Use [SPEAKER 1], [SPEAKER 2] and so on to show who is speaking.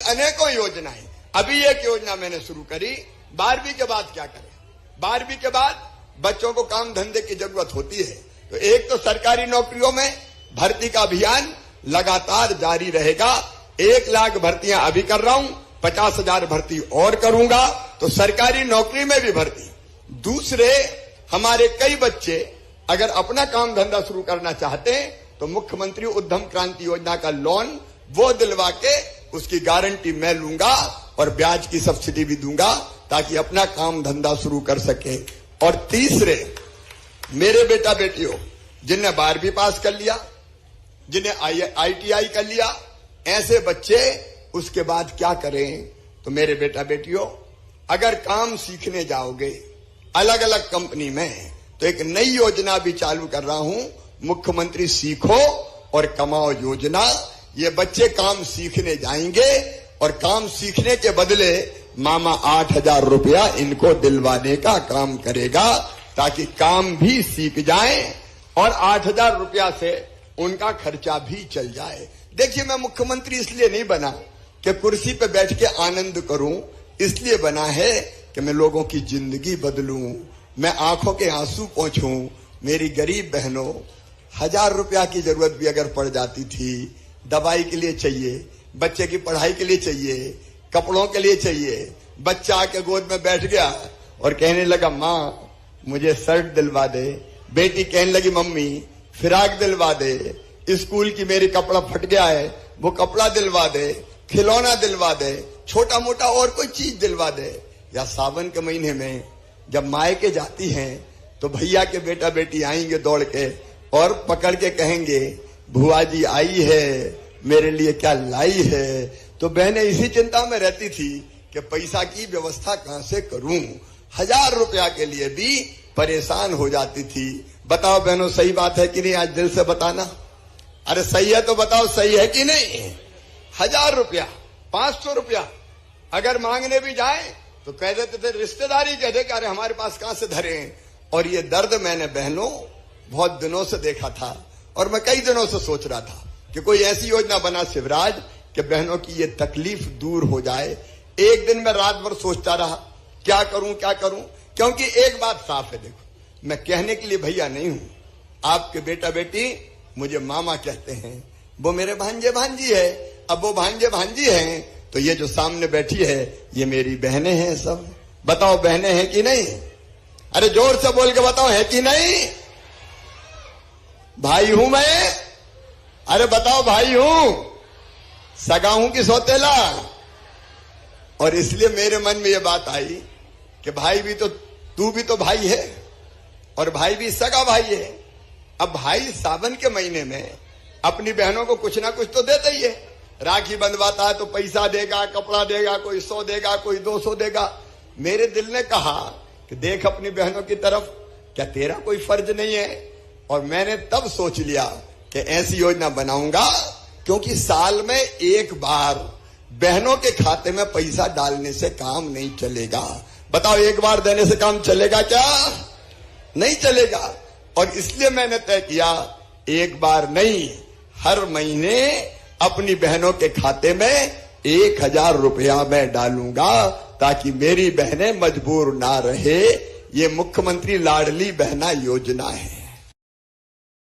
[SPEAKER 1] अनेकों योजनाएं। अभी एक योजना मैंने शुरू करी, 12वीं के बाद क्या करें। 12वीं के बाद बच्चों को काम धंधे की जरूरत होती है, तो एक तो सरकारी नौकरियों में भर्ती का अभियान लगातार जारी रहेगा। 1 लाख भर्तियां अभी कर रहा हूं, 50,000 भर्ती और करूंगा, तो सरकारी नौकरी में भी भर्ती। दूसरे, हमारे कई बच्चे अगर अपना काम धंधा शुरू करना चाहते हैं तो मुख्यमंत्री उद्यम क्रांति योजना का लोन वो दिलवा के उसकी गारंटी मैं लूंगा और ब्याज की सब्सिडी भी दूंगा ताकि अपना काम धंधा शुरू कर सके। और तीसरे, मेरे बेटा बेटियों जिन्हें 12वीं पास कर लिया, जिन्हें ITI कर लिया, ऐसे बच्चे उसके बाद क्या करें। तो मेरे बेटा बेटियों, अगर काम सीखने जाओगे अलग अलग कंपनी में, तो एक नई योजना भी चालू कर रहा हूं, मुख्यमंत्री सीखो और कमाओ योजना। ये बच्चे काम सीखने जाएंगे और काम सीखने के बदले मामा 8,000 रुपया इनको दिलवाने का काम करेगा ताकि काम भी सीख जाए और 8,000 रुपया से उनका खर्चा भी चल जाए। देखिए, मैं मुख्यमंत्री इसलिए नहीं बना कि कुर्सी पे बैठ के आनंद करूं, इसलिए बना है कि मैं लोगों की जिंदगी बदलूं, मैं आंखों के आंसू पोंछूं। मेरी गरीब बहनों, 1,000 रुपया की जरूरत भी अगर पड़ जाती थी, दवाई के लिए चाहिए, बच्चे की पढ़ाई के लिए चाहिए, कपड़ों के लिए चाहिए, बच्चा आके गोद में बैठ गया और कहने लगा माँ मुझे शर्ट दिलवा दे, बेटी कहने लगी मम्मी फिराक दिलवा दे, स्कूल की मेरी कपड़ा फट गया है वो कपड़ा दिलवा दे, खिलौना दिलवा दे, छोटा मोटा और कोई चीज दिलवा दे। या सावन के महीने में जब मायके जाती हैं तो भैया के बेटा बेटी आएंगे दौड़ के और पकड़ के कहेंगे भुआ जी आई है, मेरे लिए क्या लाई है। तो बहनें इसी चिंता में रहती थी कि पैसा की व्यवस्था कहां से करूं, 1,000 रुपया के लिए भी परेशान हो जाती थी। बताओ बहनों, सही बात है कि नहीं? आज दिल से बताना, अरे सही है तो बताओ, सही है कि नहीं? 1,000 रुपया, 500 रुपया अगर मांगने भी जाए तो कह देते थे, रिश्तेदारी कह दे कि अरे हमारे पास कहां से धरे। और ये दर्द मैंने बहनों बहुत दिनों से देखा था और मैं कई दिनों से सोच रहा था कि कोई ऐसी योजना बना शिवराज कि बहनों की ये तकलीफ दूर हो जाए। एक दिन मैं रात भर सोचता रहा क्या करूं क्या करूं, क्योंकि एक बात साफ है, देखो मैं कहने के लिए भैया नहीं हूं, आपके बेटा बेटी मुझे मामा कहते हैं, वो मेरे भांजे भांजी है। अब वो भांजे भांजी हैं तो ये जो सामने बैठी है ये मेरी बहनें हैं सब। बताओ बहनें हैं कि नहीं? अरे जोर से बोल के बताओ, है कि नहीं? भाई हूं मैं, अरे बताओ भाई हूं, सगा हूं कि सौतेला। और इसलिए मेरे मन में ये बात आई कि भाई भी तो, तू भी तो भाई है और भाई भी सगा भाई है। अब भाई सावन के महीने में अपनी बहनों को कुछ ना कुछ तो देता ही है। राखी बंधवाता है तो पैसा देगा, कपड़ा देगा, कोई 100 देगा, कोई 200 देगा। मेरे दिल ने कहा कि देख अपनी बहनों की तरफ, क्या तेरा कोई फर्ज नहीं है? और मैंने तब सोच लिया कि ऐसी योजना बनाऊंगा, क्योंकि साल में एक बार बहनों के खाते में पैसा डालने से काम नहीं चलेगा। बताओ, एक बार देने से काम चलेगा क्या? नहीं चलेगा। और इसलिए मैंने तय किया, एक बार नहीं, हर महीने अपनी बहनों के खाते में 1,000 रुपया मैं डालूंगा ताकि मेरी बहनें मजबूर ना रहे। ये मुख्यमंत्री लाडली बहना योजना है।